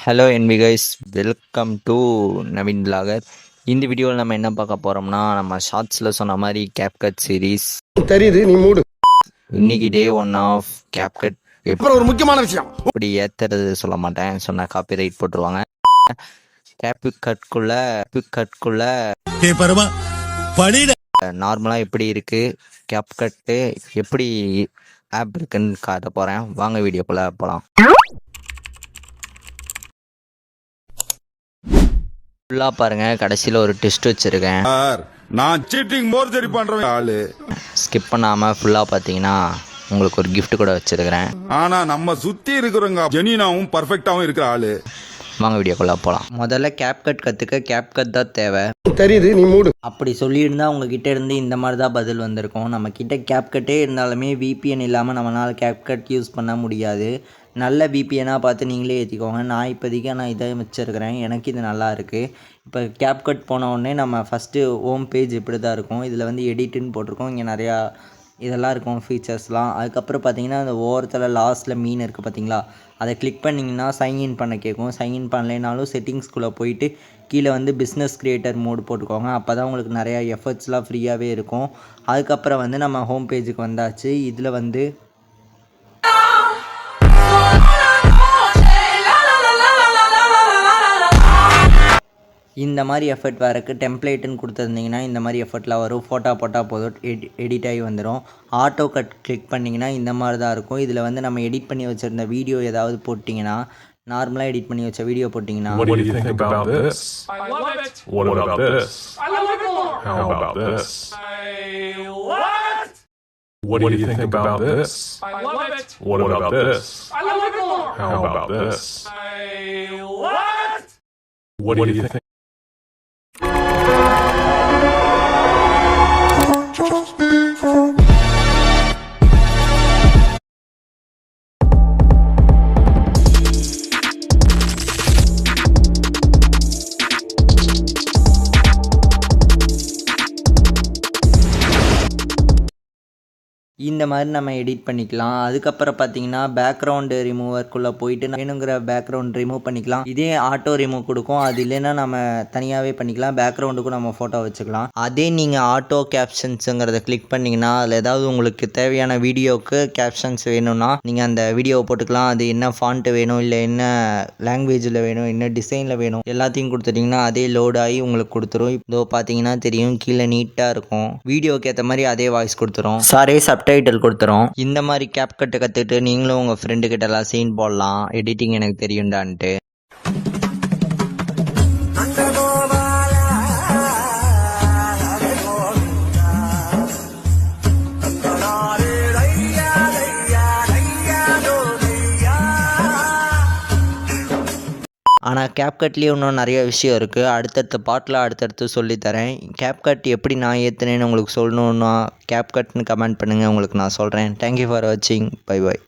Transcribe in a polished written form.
Hello என்பி guys, welcome to Naveen vlogger. இந்த வீடியோவில் நம்ம என்ன பார்க்க போகிறோம்னா, நம்ம ஷார்ட்ஸில் சொன்ன மாதிரி கேப்கட் சீரீஸ் தெரியுது. நீ மூடு. இன்னைக்கு டே 1 ஆஃப் கேப்கட். அப்புறம் ஒரு முக்கியமான விஷயம், எப்படி ஏற்றுறது சொல்ல மாட்டேன், சொன்ன காப்பி ரைட் போட்டுருவாங்க. கேப்கட்குள்ள நார்மலாக எப்படி இருக்குது கேப்கட்டு, எப்படி ஆப் இருக்குன்னு காட்ட போகிறேன். வாங்க வீடியோக்குள்ளே போகலாம். ஃபுல்லாக பாருங்கள், கடைசியில் ஒரு டெஸ்ட் வச்சுருக்கேன். நான் சீட்டிங் மோர்ஜரி பண்ணுறேன் ஆளு. ஸ்கிப் பண்ணாமல் ஃபுல்லாக பார்த்தீங்கன்னா உங்களுக்கு ஒரு gift கூட வச்சுருக்கிறேன். ஆனால் நம்ம சுற்றி இருக்கிறவங்க ஜெனினாவும் பர்ஃபெக்டாகவும் இருக்கிற ஆளு. வாங்க வீடியோக்குள்ளே போகலாம். முதல்ல கேப்கட் கற்றுக்க கேப்கட் தான் தேவை. தெரியுது, நீ மூடு. அப்படி சொல்லியிருந்தா உங்ககிட்ட இருந்து இந்த மாதிரி தான் பதில் வந்திருக்கும். நம்மக்கிட்ட கேப்கட்டே இருந்தாலுமே VPN இல்லாமல் நம்மளால் கேப்கட் யூஸ் பண்ண முடியாது. நல்ல VPNாக பார்த்து நீங்களே ஏற்றிக்கோங்க. நான் இப்போதைக்கு இதை வச்சுருக்கிறேன், எனக்கு இது நல்லா இருக்குது. இப்போ கேப்கட் போன உடனே நம்ம ஃபஸ்ட்டு ஹோம் பேஜ் இப்படி தான் இருக்கும். இதில் வந்து எடிட்டுன்னு போட்டிருக்கோம். இங்கே நிறையா இதெல்லாம் இருக்கும் ஃபீச்சர்ஸ்லாம். அதுக்கப்புறம் பார்த்தீங்கன்னா அந்த ஓரத்தில் லாஸ்ட்டில் மீன் இருக்குது பார்த்தீங்களா, அதை கிளிக் பண்ணிங்கன்னா சைன்இன் பண்ண கேட்கும். சைன்இன் பண்ணலைனாலும் செட்டிங்ஸ்குள்ளே போயிட்டு கீழே வந்து பிஸ்னஸ் க்ரியேட்டர் மோடு போட்டுக்கோங்க. அப்போ தான் உங்களுக்கு நிறையா எஃபர்ட்ஸ்லாம் ஃப்ரீயாகவே இருக்கும். அதுக்கப்புறம் வந்து நம்ம ஹோம் பேஜுக்கு வந்தாச்சு. இதில் வந்து இந்த மாதிரி எஃபர்ட் வரக்கு டெம்ப்ளேட்டுன்னு கொடுத்துருந்தீங்கன்னா இந்த மாதிரி எஃபர்ட்லாம் வரும். ஃபோட்டோ போட்டால் போதும், எடிட் ஆகி வந்துடும். ஆட்டோ கட் கிளிக் பண்ணிங்கன்னா இந்த மாதிரி தான் இருக்கும். இதில் வந்து நம்ம எடிட் பண்ணி வச்சுருந்த வீடியோ ஏதாவது போட்டிங்கன்னா, நார்மலாக எடிட் பண்ணி வச்ச வீடியோ போட்டிங்கன்னா, What do you think about this? I love it. What about this? I love it more. How about this? I love it. What do you think about this? I love it. What about this? I love it more. How about this? I love it. What do you think? இந்த மாதிரி நம்ம edit பண்ணிக்கலாம். அதுக்கப்புறம் பார்த்தீங்கன்னா background ரிமூவர்க்குள்ளே போயிட்டு வேணுங்கிற background remove பண்ணிக்கலாம். இதே ஆட்டோ ரிமூவ் கொடுக்கும். அது இல்லைன்னா நம்ம தனியாகவே பண்ணிக்கலாம். பேக்ரவுண்டுக்கும் நம்ம ஃபோட்டோ வச்சுக்கலாம். அதே நீங்கள் ஆட்டோ கேப்ஷன்ஸுங்கிறத கிளிக் பண்ணிங்கன்னா, அதில் ஏதாவது உங்களுக்கு தேவையான வீடியோவுக்கு கேப்ஷன்ஸ் வேணும்னா நீங்கள் அந்த வீடியோவை போட்டுக்கலாம். அது என்ன ஃபாண்ட்டு வேணும், இல்லை என்ன லாங்குவேஜில் வேணும், என்ன டிசைனில் வேணும், எல்லாத்தையும் கொடுத்துட்டிங்கன்னா அதே லோட் ஆகி உங்களுக்கு கொடுத்துரும். இதோ பார்த்தீங்கன்னா தெரியும், கீழே நீட்டாக இருக்கும். வீடியோவுக்கு ஏற்ற மாதிரி அதே வாய்ஸ் கொடுத்துரும். டைட்டில் கொடுத்துரும். இந்த மாதிரி கேப்கட் கற்றுக்கிட்டு நீங்களும் உங்கள் ஃப்ரெண்டு கிட்டலாம் சீன் போடலாம். எடிட்டிங் எனக்கு தெரியும்டான்ட்டு. ஆனால் கேப்கட்லேயே இன்னும் நிறைய விஷயம் இருக்குது. அடுத்தடுத்த பாட்டில் அடுத்தடுத்து சொல்லித்தரேன். கேப்கட் எப்படி நான் ஏற்றுனேன்னு உங்களுக்கு சொல்லணுன்னா கேப்கட்னு கமெண்ட் பண்ணுங்கள், உங்களுக்கு நான் சொல்கிறேன். தேங்க்யூ ஃபார் வாட்சிங். Bye bye.